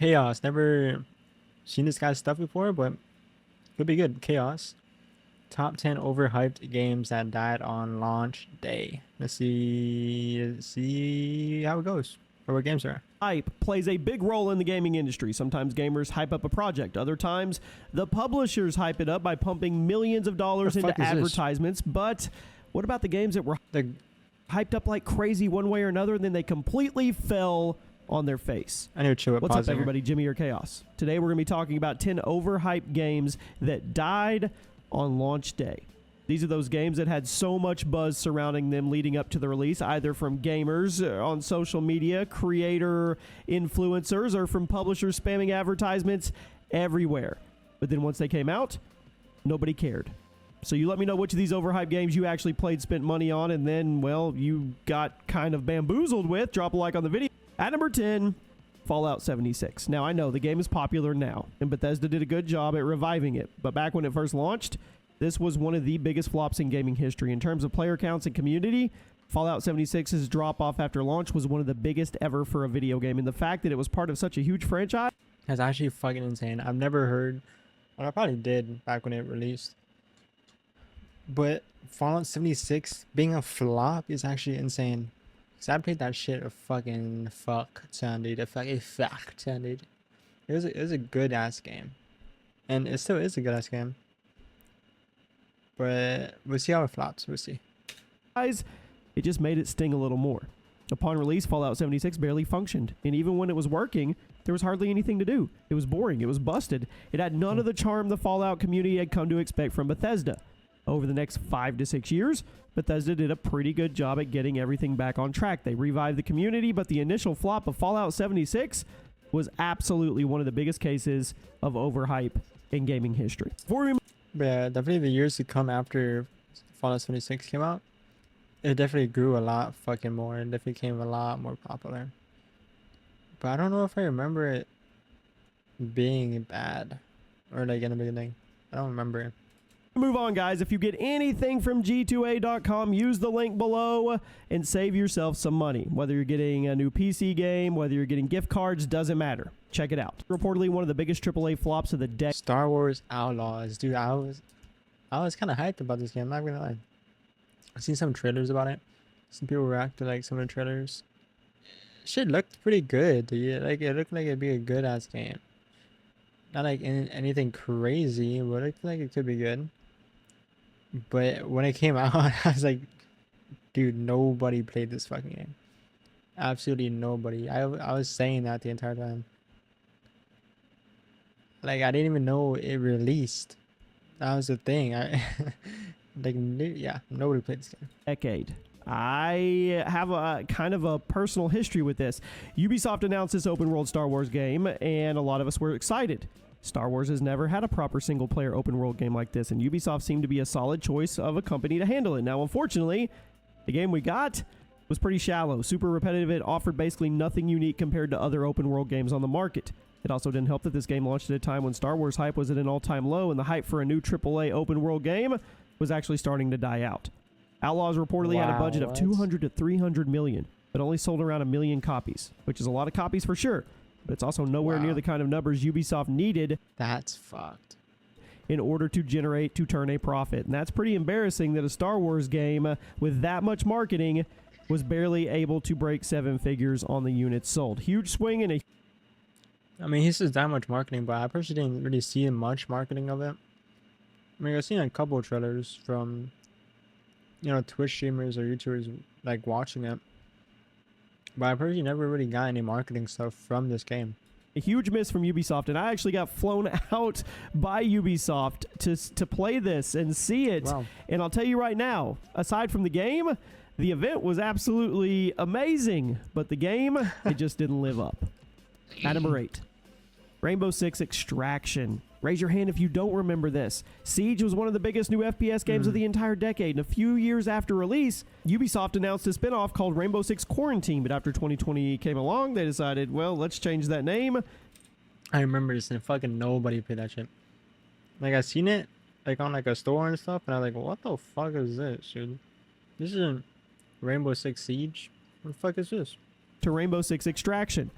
Chaos. Never seen this guy's stuff before, but could be good. Chaos. Top 10 overhyped games that died on launch day. Let's see how it goes. Or what games are. Hype plays a big role in the gaming industry. Sometimes gamers hype up a project. Other times, the publishers hype it up by pumping millions of dollars into advertisements. But what about the games that were hyped up like crazy one way or another, and then they completely fell on their face? I need to chill with What's up, everybody? Jimmy or Chaos. Today, we're going to be talking about 10 overhyped games that died on launch day. These are those games that had so much buzz surrounding them leading up to the release, either from gamers on social media, creator influencers, or from publishers spamming advertisements everywhere. But then once they came out, nobody cared. So you let me know which of these overhyped games you actually played, spent money on, and then, well, you got kind of bamboozled with. Drop a like on the video. At number 10, Fallout 76. Now, I know the game is popular now, and Bethesda did a good job at reviving it. But back when it first launched, this was one of the biggest flops in gaming history. In terms of player counts and community, Fallout 76's drop-off after launch was one of the biggest ever for a video game. And the fact that it was part of such a huge franchise is actually fucking insane. I've never heard, well, I probably did back when it released, but Fallout 76 being a flop is actually insane. Cause I played that shit a fucking fuck ton, dude. A fucking fuck ton, dude. It was a good ass game, and it still is a good ass game. But we'll see how it flops. We'll see. Guys, it just made it sting a little more. Upon release, Fallout 76 barely functioned, and even when it was working, there was hardly anything to do. It was boring. It was busted. It had none of the charm the Fallout community had come to expect from Bethesda. Over the next 5 to 6 years, Bethesda did a pretty good job at getting everything back on track. They revived the community, but the initial flop of Fallout 76 was absolutely one of the biggest cases of overhype in gaming history. But yeah, definitely the years to come after Fallout 76 came out, it definitely grew a lot fucking more and definitely became a lot more popular. But I don't know if I remember it being bad or like in the beginning. I don't remember. Move on, guys. If you get anything from G2A.com, use the link below and save yourself some money. Whether you're getting a new PC game, whether you're getting gift cards, doesn't matter. Check it out. Reportedly one of the biggest AAA flops of the decade. Star Wars Outlaws. Dude, I was kind of hyped about this game. I'm not gonna lie. I've seen some trailers about it. Some people react to like some of the trailers. Shit looked pretty good, dude. Like it looked like it'd be a good ass game. Not like anything crazy, but it looked like it could be good. But when it came out, I was like, dude, nobody played this fucking game. Absolutely nobody. I was saying that the entire time. Like, I didn't even know it released. That was the thing. Yeah, nobody played this game. Decade. I have a kind of a personal history with this. Ubisoft announced this open world Star Wars game, and a lot of us were excited. Star Wars has never had a proper single-player open-world game like this, and Ubisoft seemed to be a solid choice of a company to handle it. Now, unfortunately, the game we got was pretty shallow, super repetitive. It offered basically nothing unique compared to other open-world games on the market. It also didn't help that this game launched at a time when Star Wars hype was at an all-time low, and the hype for a new AAA open-world game was actually starting to die out. Outlaws reportedly had a budget of 200 to 300 million, but only sold around 1 million copies, which is a lot of copies for sure. But it's also nowhere near the kind of numbers Ubisoft needed. That's fucked. In order to turn a profit. And that's pretty embarrassing that a Star Wars game with that much marketing was barely able to break 7 figures on the units sold. Huge swing and I mean, he says that much marketing, but I personally didn't really see much marketing of it. I mean, I've seen a couple of trailers from, you know, Twitch streamers or YouTubers like watching it. But I personally never really got any marketing stuff from this game. A huge miss from Ubisoft, and I actually got flown out by Ubisoft to play this and see it. Wow. And I'll tell you right now, aside from the game, the event was absolutely amazing. But the game, it just didn't live up. At number 8, Rainbow Six Extraction. Raise your hand if you don't remember this. Siege was one of the biggest new FPS games of the entire decade, and a few years after release, Ubisoft announced a spin-off called Rainbow Six Quarantine, but after 2020 came along, they decided, well, let's change that name. I remember this, and fucking nobody played that shit. Like, I seen it, like, on, like, a store and stuff, and I was like, what the fuck is this, dude? This isn't Rainbow Six Siege? What the fuck is this? To Rainbow Six Extraction.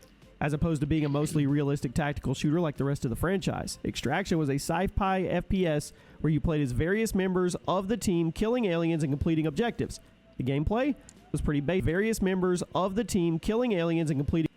as opposed to being a mostly realistic tactical shooter like the rest of the franchise. Extraction was a sci-fi FPS where you played as various members of the team killing aliens and completing objectives. The gameplay was pretty basic. Various members of the team killing aliens and completing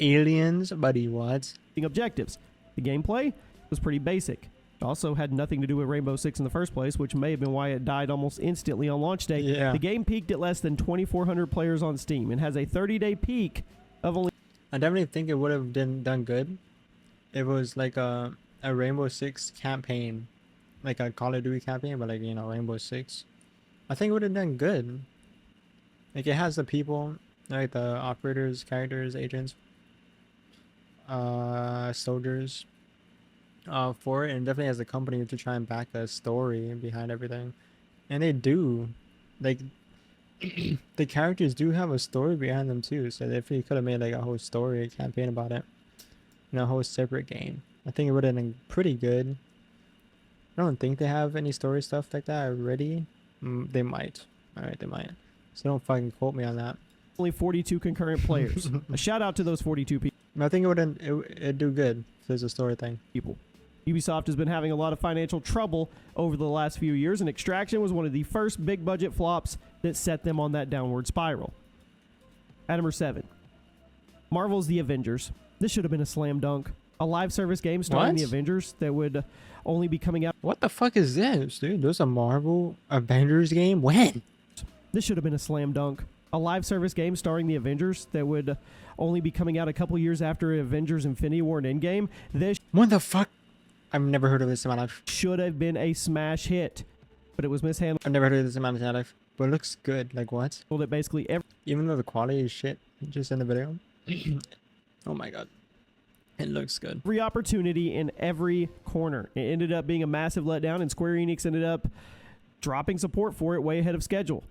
aliens, buddy, what? objectives. The gameplay was pretty basic. It also had nothing to do with Rainbow Six in the first place, which may have been why it died almost instantly on launch day. Yeah. The game peaked at less than 2,400 players on Steam and has a 30-day peak of only... I definitely think it would have done good. It was like a Rainbow Six campaign, like a Call of Duty campaign, but like, you know, Rainbow Six. I think it would have done good. Like, it has the people, like the operators, characters, agents, soldiers, for it, and definitely has a company to try and back a story behind everything, and they do. Like, the characters do have a story behind them too, so if you could have made like a whole story campaign about it, you know, a whole separate game, I think it would have been pretty good. I don't think they have any story stuff like that already. They might. Alright, they might. So don't fucking quote me on that. Only 42 concurrent players. A shout out to those 42 I think it'd do good if there's a story thing. people. Ubisoft has been having a lot of financial trouble over the last few years, and Extraction was one of the first big budget flops that set them on that downward spiral. At number 7, Marvel's The Avengers. This should have been a slam dunk. A live service game starring What? the Avengers that would only be coming out. What the fuck is this, dude? There's a Marvel Avengers game? When? This should have been a slam dunk. A live service game starring the Avengers that would only be coming out a couple years after Avengers Infinity War and Endgame. This What the fuck? I've never heard of this in my life. should have been a smash hit, but it was mishandled I've never heard of this in my life. But it looks good. Like, what? at basically every Even though the quality is shit, just in the video. Oh my god. It looks good. opportunity in every corner. It ended up being a massive letdown, and Square Enix ended up dropping support for it way ahead of schedule.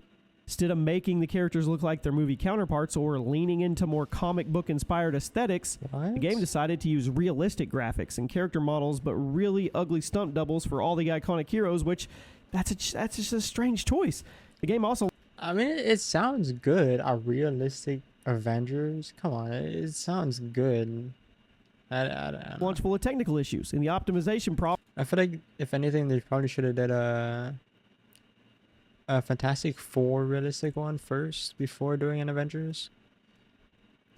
Instead of making the characters look like their movie counterparts or leaning into more comic book inspired aesthetics, What? the game decided to use realistic graphics and character models, but really ugly stunt doubles for all the iconic heroes, which that's just a strange choice. The game also I mean, it sounds good. A realistic Avengers? Come on, it sounds good. I don't know. launched full of technical issues, and the optimization problem I feel like, if anything, they probably should have did a Fantastic Four realistic one first before doing an Avengers.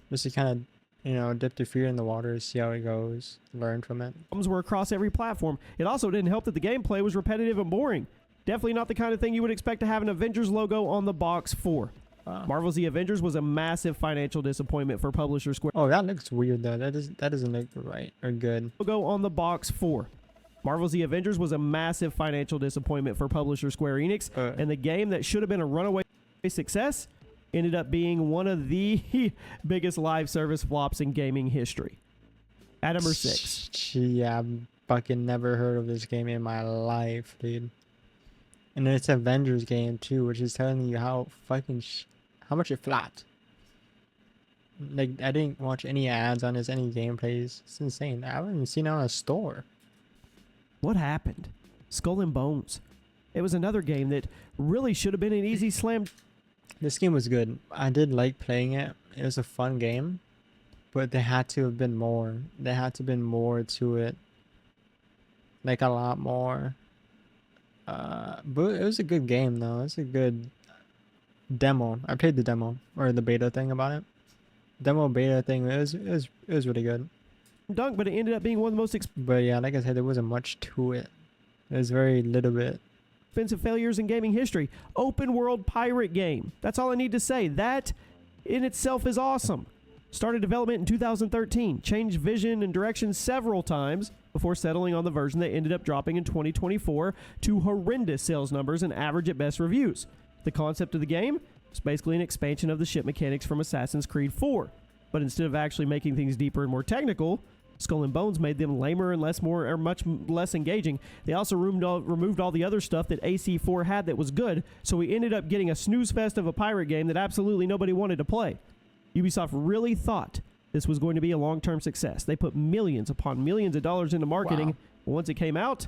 Just to kind of, you know, dip your feet in the water, see how it goes, learn from it. were across every platform. It also didn't help that the gameplay was repetitive and boring. Definitely not the kind of thing you would expect to have an Avengers logo on the box for. Wow. Marvel's The Avengers was a massive financial disappointment for publisher Square. Oh, that looks weird though. That doesn't look right or good. Logo on the box for. Marvel's The Avengers was a massive financial disappointment for publisher Square Enix, and the game that should have been a runaway success ended up being one of the biggest live service flops in gaming history. At number 6. Yeah, I've fucking never heard of this game in my life, dude. And it's an Avengers game too, which is telling you how fucking how much it flopped. Like, I didn't watch any ads on this, any gameplays. It's insane. I haven't even seen it on a store. What happened? Skull and Bones. It was another game that really should have been an easy slam. This game was good. I did like playing it. It was a fun game, but there had to have been more. There had to have been more to it. Like, a lot more. But it was a good game though. It's a good demo. I played the demo or the beta thing about it. Demo beta thing. It was really good. Dunk, but it ended up being one of the most But yeah, like I said, there wasn't much to it. There's very little bit. expensive failures in gaming history. Open world pirate game. That's all I need to say. That in itself is awesome. Started development in 2013, changed vision and direction several times before settling on the version that ended up dropping in 2024 to horrendous sales numbers and average at best reviews. The concept of the game is basically an expansion of the ship mechanics from Assassin's Creed 4, but instead of actually making things deeper and more technical, Skull and Bones made them lamer and much less engaging. They also removed all the other stuff that AC4 had that was good, so we ended up getting a snooze fest of a pirate game that absolutely nobody wanted to play. Ubisoft really thought this was going to be a long-term success. They put millions upon millions of dollars into marketing. Wow. Once it came out,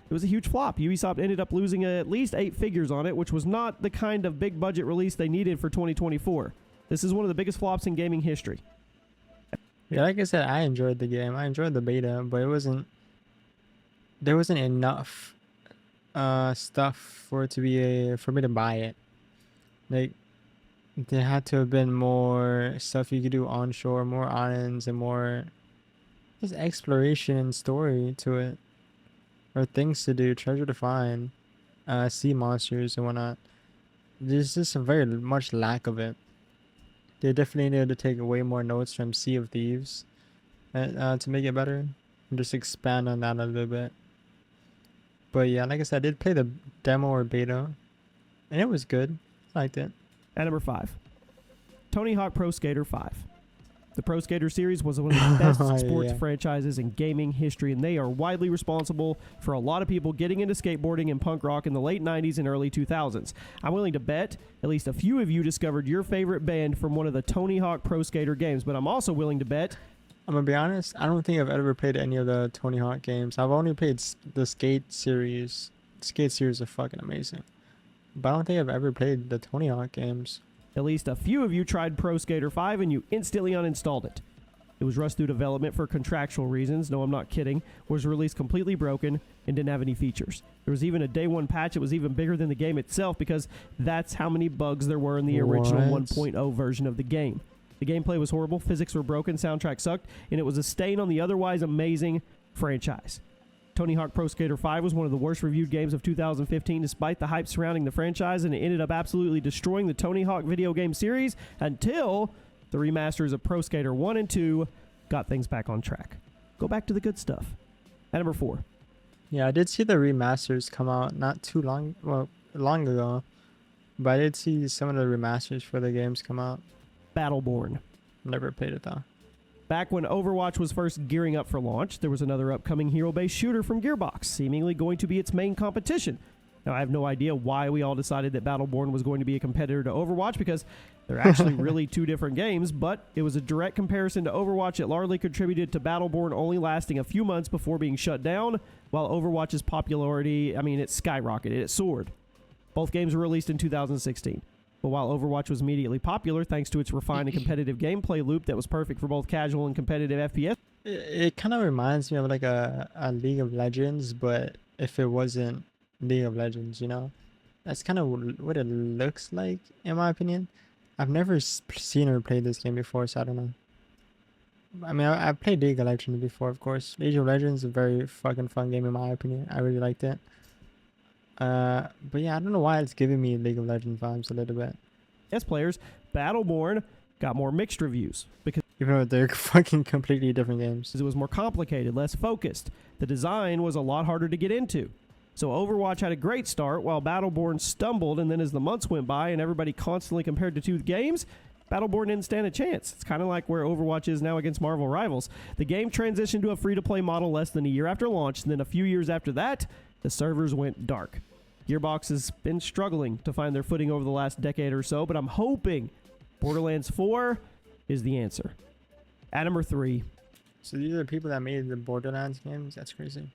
it was a huge flop. Ubisoft ended up losing at least 8 figures on it, which was not the kind of big-budget release they needed for 2024. This is one of the biggest flops in gaming history. Yeah, like I said, I enjoyed the game. I enjoyed the beta, but there wasn't enough stuff for it to be for me to buy it. Like there had to have been more stuff you could do onshore, more islands, and more just exploration and story to it, or things to do, treasure to find, sea monsters and whatnot. There's just a very much lack of it. They definitely needed to take way more notes from Sea of Thieves to make it better, and just expand on that a little bit. But yeah, like I said, I did play the demo or beta, and it was good. I liked it. At number 5, Tony Hawk Pro Skater 5. The Pro Skater series was one of the best sports franchises in gaming history, and they are widely responsible for a lot of people getting into skateboarding and punk rock in the late 90s and early 2000s. I'm willing to bet at least a few of you discovered your favorite band from one of the Tony Hawk Pro Skater games, but I'm also willing to bet... I'm gonna be honest, I don't think I've ever played any of the Tony Hawk games. I've only played the Skate series. The Skate series are fucking amazing. But I don't think I've ever played the Tony Hawk games. At least a few of you tried Pro Skater 5 and you instantly uninstalled it. It was rushed through development for contractual reasons, no I'm not kidding, was released completely broken and didn't have any features. There was even a day one patch that was even bigger than the game itself because that's how many bugs there were in the original 1.0 version of the game. The gameplay was horrible, physics were broken, soundtrack sucked, and it was a stain on the otherwise amazing franchise. Tony Hawk Pro Skater 5 was one of the worst reviewed games of 2015 despite the hype surrounding the franchise, and it ended up absolutely destroying the Tony Hawk video game series until the remasters of Pro Skater 1 and 2 got things back on track. Go back to the good stuff. At number 4. Yeah, I did see the remasters come out not too long ago, but I did see some of the remasters for the games come out. Battleborn. Never played it though. Back when Overwatch was first gearing up for launch, there was another upcoming hero-based shooter from Gearbox, seemingly going to be its main competition. Now, I have no idea why we all decided that Battleborn was going to be a competitor to Overwatch, because they're actually really two different games, but it was a direct comparison to Overwatch that largely contributed to Battleborn only lasting a few months before being shut down, while Overwatch's popularity, it skyrocketed, it soared. Both games were released in 2016. But while Overwatch was immediately popular thanks to its refined and competitive gameplay loop that was perfect for both casual and competitive FPS. It kind of reminds me of like a League of Legends, but if it wasn't League of Legends, you know? That's kind of what it looks like, in my opinion. I've never seen or played this game before, so I don't know. I mean, I've played League of Legends before, of course. League of Legends is a very fucking fun game, in my opinion. I really liked it. But yeah, I don't know why it's giving me League of Legends vibes a little bit. As players, Battleborn got more mixed reviews because even though they're fucking completely different games. It was more complicated, less focused. The design was a lot harder to get into. So Overwatch had a great start while Battleborn stumbled, and then as the months went by and everybody constantly compared the two games, Battleborn didn't stand a chance. It's kind of like where Overwatch is now against Marvel Rivals. The game transitioned to a free-to-play model less than a year after launch, and then a few years after that, the servers went dark. Gearbox has been struggling to find their footing over the last decade or so, but I'm hoping Borderlands 4 is the answer. At number 3. So these are the people that made the Borderlands games? That's crazy.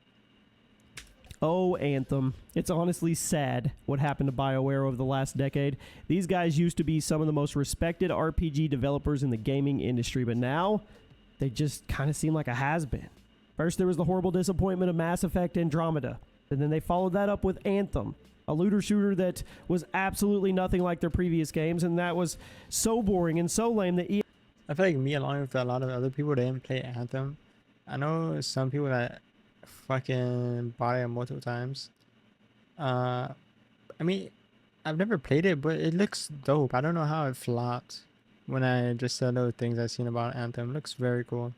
Oh, Anthem. It's honestly sad what happened to BioWare over the last decade. These guys used to be some of the most respected RPG developers in the gaming industry, but now they just kind of seem like a has-been. First, there was the horrible disappointment of Mass Effect Andromeda. And then they followed that up with Anthem, a looter shooter that was absolutely nothing like their previous games, and that was so boring and so lame that I feel like me, along with a lot of other people, didn't play Anthem. I know some people that fucking bought it multiple times. I mean, I've never played it, but it looks dope. I don't know how it flopped when I just said those things I've seen about Anthem. It looks very cool.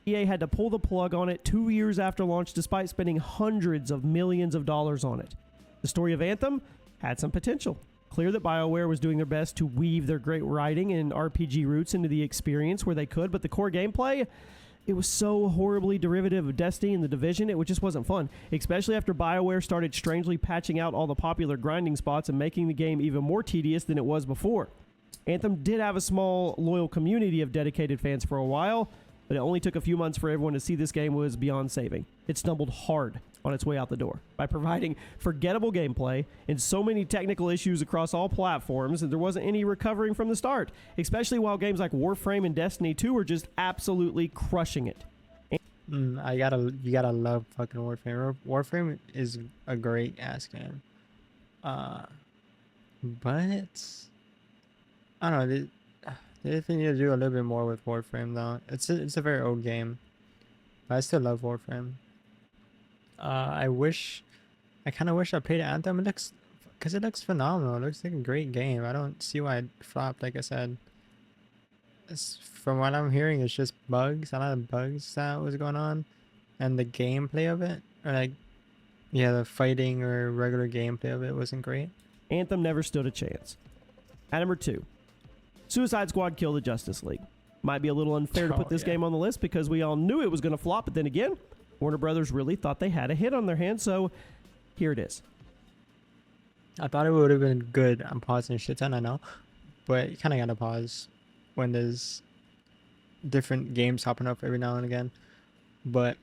EA had to pull the plug on it 2 years after launch despite spending hundreds of millions of dollars on it. The story of Anthem had some potential. Clear that BioWare was doing their best to weave their great writing and RPG roots into the experience where they could, but the core gameplay, it was so horribly derivative of Destiny and The Division, it just wasn't fun, especially after BioWare started strangely patching out all the popular grinding spots and making the game even more tedious than it was before. Anthem did have a small, loyal community of dedicated fans for a while, but it only took a few months for everyone to see this game was beyond saving. It stumbled hard on its way out the door by providing forgettable gameplay and so many technical issues across all platforms that there wasn't any recovering from the start, especially while games like Warframe and Destiny 2 were just absolutely crushing it. You gotta love fucking Warframe. Warframe is a great ass game. But I don't know. They definitely need to do a little bit more with Warframe though. It's a very old game, but I still love Warframe. I kind of wish I played Anthem. Because it looks phenomenal. It looks like a great game. I don't see why it flopped. Like I said, from what I'm hearing, it's just bugs. A lot of bugs that was going on, and the gameplay of it, or like, yeah, the fighting or regular gameplay of it wasn't great. Anthem never stood a chance. At number 2, Suicide Squad killed the Justice League. Might be a little unfair to put this game on the list because we all knew it was going to flop, but then again, Warner Brothers really thought they had a hit on their hands, so here it is. I thought it would have been good. I'm pausing shit ton, I know, but you kind of gotta pause when there's different games hopping up every now and again. But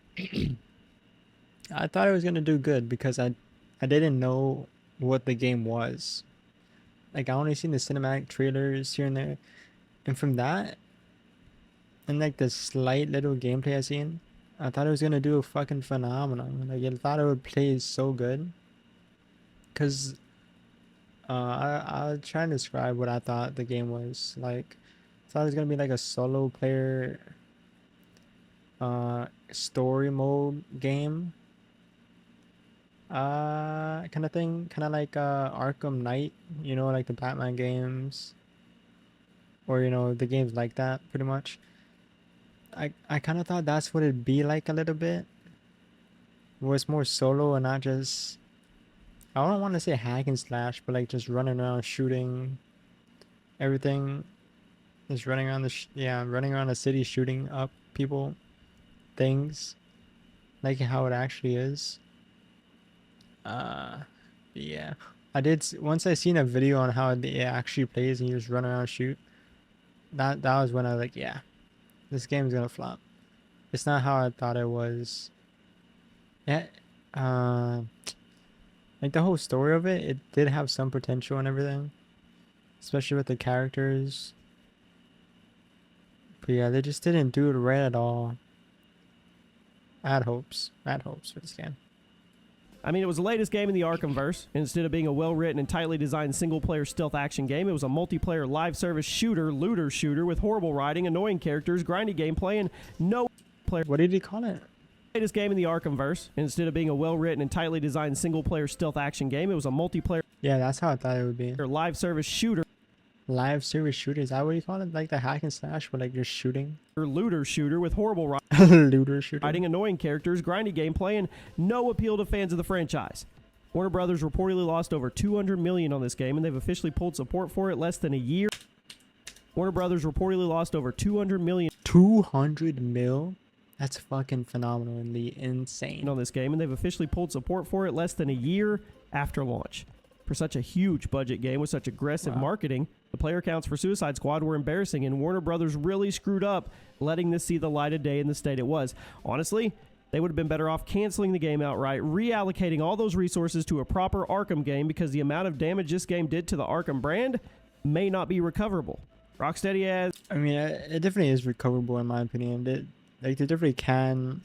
I thought it was gonna do good because I didn't know what the game was. Like, I only seen the cinematic trailers here and there, and from that, and like the slight little gameplay I seen, I thought it was gonna do fucking phenomenal. Like, I thought it would play so good. Cause I'll try and describe what I thought the game was like. I thought it was gonna be like a solo player story mode game kind of thing, kind of like Arkham Knight, you know, like the Batman games, or you know, the games like that, pretty much. I kind of thought that's what it'd be like a little bit. It was more solo and not just, I don't want to say hack and slash, but like just running around shooting everything. Just running around running around the city shooting up people, things, like how it actually is. Yeah, once I seen a video on how it actually plays and you just run around and shoot. That was when I was like, yeah, this game's gonna flop. It's not how I thought it was. Yeah, like the whole story of it did have some potential and everything, especially with the characters. But yeah, they just didn't do it right at all. I had hopes for this game. I mean, it was the latest game in the Arkhamverse. Instead of being a well-written and tightly designed single-player stealth action game, it was a multiplayer live service looter shooter with horrible writing, annoying characters, grindy gameplay, and no player. What did he call it? Latest game in the Arkhamverse. Instead of being a well-written and tightly designed single-player stealth action game, it was a multiplayer. Yeah, that's how I thought it would be. Live service shooter. Live service shooter, is that what you call it? Like the hack and slash, but like you're shooting? Looter shooter with horrible looter shooter. writing, annoying characters, grindy gameplay, and no appeal to fans of the franchise. Warner Brothers reportedly lost over $200 million on this game, and they've officially pulled support for it less than a year. Warner Brothers reportedly lost over $200 million. 200 mil? That's fucking phenomenally insane. On this game, and they've officially pulled support for it less than a year after launch. For such a huge budget game with such aggressive marketing, the player counts for Suicide Squad were embarrassing, and Warner Brothers really screwed up letting this see the light of day in the state it was. Honestly, they would have been better off canceling the game outright, reallocating all those resources to a proper Arkham game, because the amount of damage this game did to the Arkham brand may not be recoverable. Rocksteady has... I mean, it definitely is recoverable in my opinion. They definitely can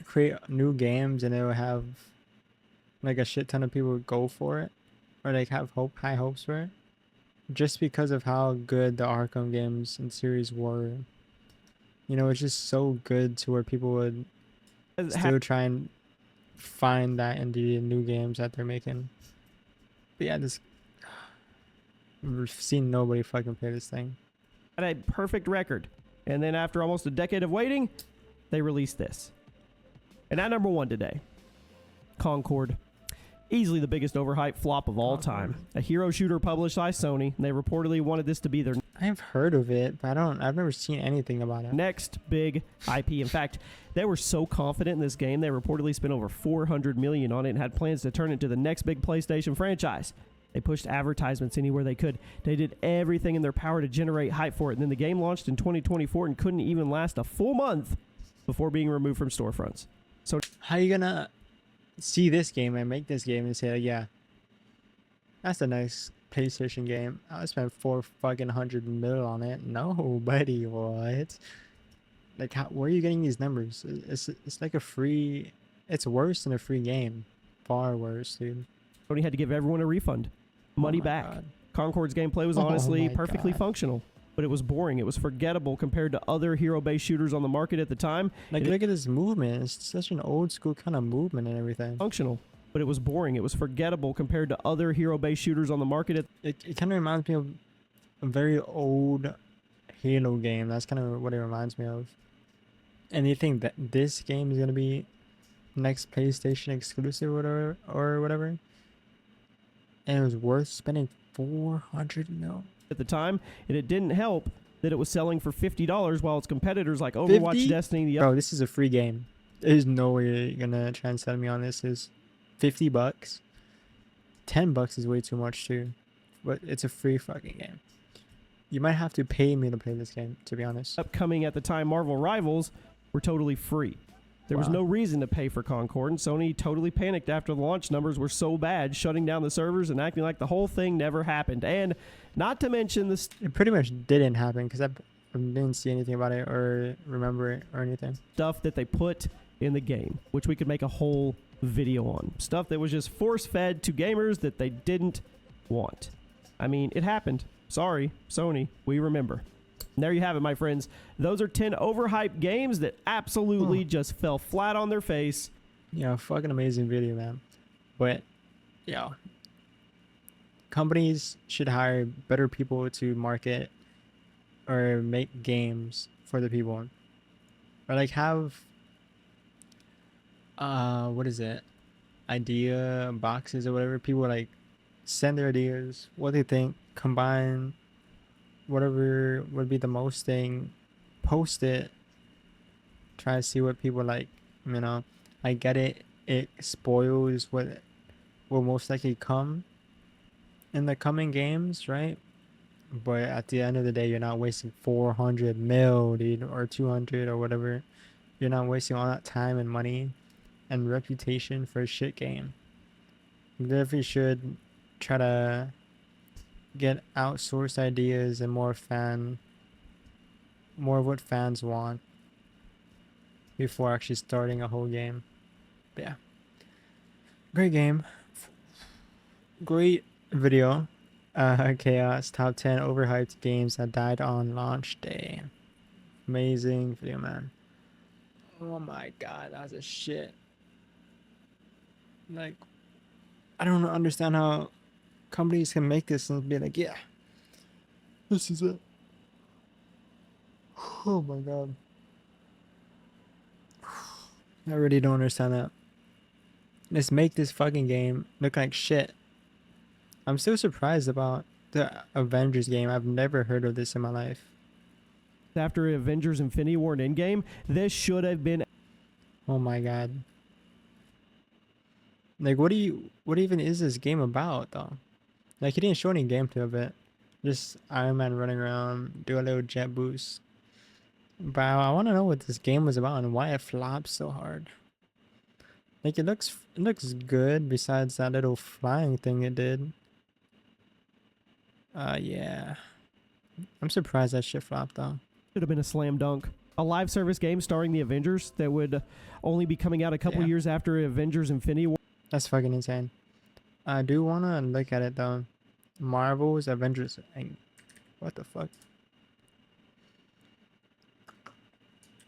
create new games and it will have like a shit ton of people go for it, or like have high hopes for it, just because of how good the Arkham games and series were. You know, it's just so good to where people would still try and find that in the new games that they're making. But yeah, we've seen nobody fucking play this thing. Had a perfect record, and then after almost a decade of waiting, they released this. And at number 1 today, Concord. Easily the biggest overhyped flop of all time. A hero shooter published by Sony, and they reportedly wanted this to be their... I've heard of it, but I've never seen anything about it. Next big IP. In fact, they were so confident in this game, they reportedly spent over $400 million on it and had plans to turn it into the next big PlayStation franchise. They pushed advertisements anywhere they could. They did everything in their power to generate hype for it. And then the game launched in 2024 and couldn't even last a full month before being removed from storefronts. So how you gonna see this game and make this game and say, yeah, that's a nice PlayStation game. I spent $400 million on it. No, buddy, what? Like, where are you getting these numbers? It's like a free. It's worse than a free game. Far worse, dude. Sony had to give everyone a refund, money back. God. Concord's gameplay was honestly perfectly functional, but it was boring. It was forgettable compared to other hero-based shooters on the market at the time. Like, look at this movement. It's such an old school kind of movement and everything. Functional, but it was boring. It was forgettable compared to other hero-based shooters on the market. It kind of reminds me of a very old Halo game. That's kind of what it reminds me of. And you think that this game is gonna be next PlayStation exclusive or whatever? And it was worth spending $400 million At the time, and it didn't help that it was selling for $50 while its competitors like Overwatch, 50? Destiny, Bro, this is a free game. There's no way you're gonna try and sell me on this. Is $50. $10 is way too much too, but it's a free fucking game. You might have to pay me to play this game, to be honest. Upcoming at the time Marvel Rivals were totally free. There was no reason to pay for Concord, and Sony totally panicked after the launch numbers were so bad, shutting down the servers and acting like the whole thing never happened. And not to mention this, It pretty much didn't happen because I didn't see anything about it or remember it or anything. stuff that they put in the game, which we could make a whole video on. Stuff that was just force-fed to gamers that they didn't want. I mean, it happened. Sorry, Sony, we remember. And there you have it, my friends. Those are 10 overhyped games that absolutely just fell flat on their face. Yeah, fucking amazing video, man. But, yeah. Companies should hire better people to market or make games for the people. Or like have what is it? Idea boxes or whatever. People like send their ideas, what they think, combine whatever would be the most thing, post it, try to see what people like, you know. I get it, it spoils what will most likely come in the coming games, right? But at the end of the day, you're not wasting 400 mil, dude, or 200 or whatever. You're not wasting all that time and money and reputation for a shit game. You definitely should try to get outsourced ideas and more of what fans want before actually starting a whole game. But yeah, great game, great video. Chaos top 10 overhyped games that died on launch day. Amazing video, man. Oh my god, that was a shit. Like, I don't understand how companies can make this and be like, yeah, this is it. Oh my god. I really don't understand that. Let's make this fucking game look like shit. I'm still surprised about the Avengers game. I've never heard of this in my life. After Avengers Infinity War and Endgame, this should have been... Oh my god. Like, what even is this game about, though? Like, he didn't show any gameplay of it. Just Iron Man running around, do a little jet boost. But I want to know what this game was about and why it flopped so hard. Like, it looks good besides that little flying thing it did. Yeah. I'm surprised that shit flopped, though. Should have been a slam dunk. A live service game starring the Avengers that would only be coming out a couple years after Avengers Infinity War. That's fucking insane. I do want to look at it, though. Marvel's Avengers. What the fuck?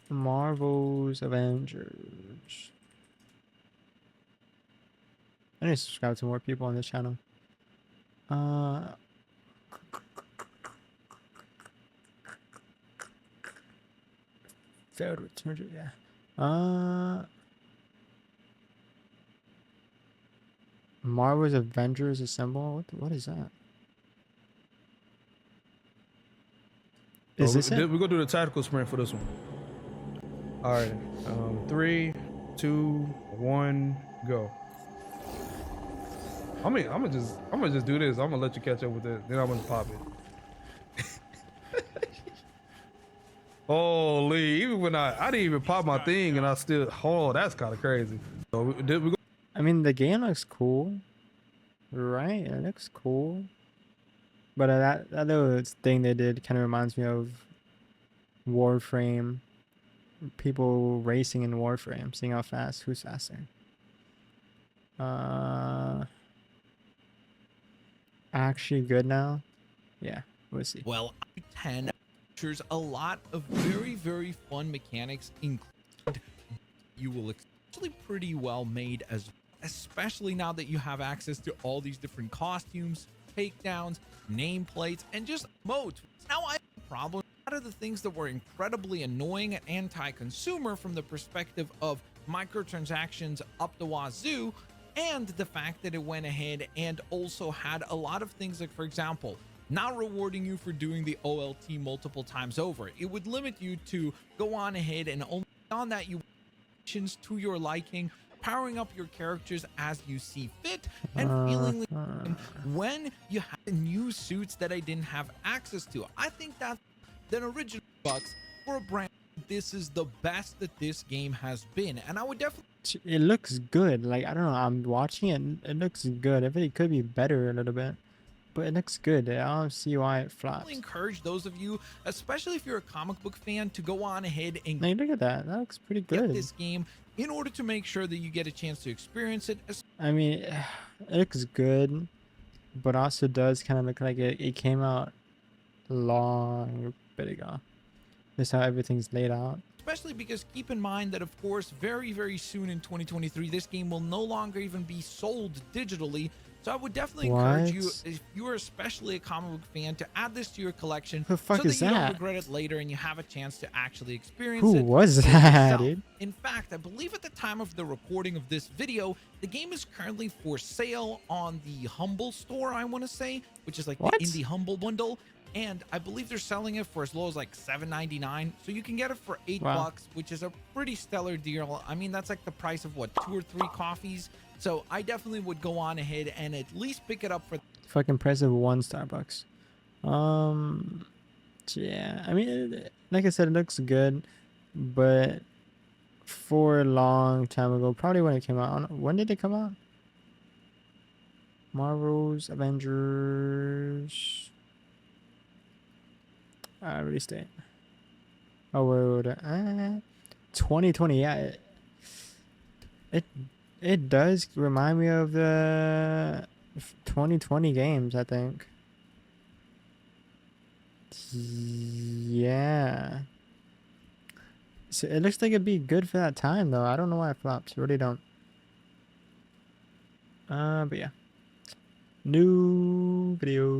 Marvel's Avengers. I need to subscribe to more people on this channel. Failed return, yeah. Marvel's Avengers Assemble. What is that? Is this it? We're gonna do the tactical sprint for this one. All right. 3, 2, 1, go. I'm gonna just do this. I'm gonna let you catch up with it. Then I'm gonna pop it. Holy, even when I didn't even pop my thing and I still, oh, that's kind of crazy. So we go. I mean, the game looks cool, right? It looks cool. But that little thing they did kind of reminds me of Warframe. People racing in Warframe, seeing how fast, who's faster. Actually good now. Yeah, we'll see. Well, 10 features a lot of very, very fun mechanics, including you will actually pretty well made as, especially now that you have access to all these different costumes, takedowns, nameplates, and just modes. Now I have a problem. A lot of the things that were incredibly annoying and anti-consumer from the perspective of microtransactions up the wazoo, and the fact that it went ahead and also had a lot of things like, for example, not rewarding you for doing the OLT multiple times over. It would limit you to go on ahead and only on that you to your liking, powering up your characters as you see fit, and feeling when you have new suits that I didn't have access to. I think that than original bucks for a brand. This is the best that this game has been, and I would definitely. It looks good. Like, I don't know. I'm watching it. It looks good. If it could be better a little bit, but it looks good. I don't see why it flops. Encourage those of you, especially if you're a comic book fan, to go on ahead and Hey, look at that. That looks pretty get good. this game in order to make sure that you get a chance to experience it. I mean, it looks good, but also does kind of look like it came out long bit ago. This is how everything's laid out. Especially because keep in mind that, of course, very, very soon in 2023, this game will no longer even be sold digitally. So I would definitely encourage you, if you're especially a comic book fan, to add this to your collection the fuck so is that you that? don't regret it later and you have a chance to actually experience Who it. was that, dude? In fact, I believe at the time of the recording of this video, the game is currently for sale on the Humble store, I want to say, which is like What? the Indie Humble bundle. And I believe they're selling it for as low as like $7.99, so you can get it for $8, Wow. which is a pretty stellar deal. I mean, that's like the price of what, 2 or 3 coffees. So I definitely would go on ahead and at least pick it up for. Fucking price of 1 Starbucks. Yeah. I mean, like I said, it looks good, but for a long time ago, probably when it came out. I don't know, when did it come out? Marvel's Avengers. Release date. Oh, wait. 2020. Yeah, it does remind me of the 2020 games, I think. Yeah. So it looks like it'd be good for that time, though. I don't know why it flops. I really don't. But yeah. New video.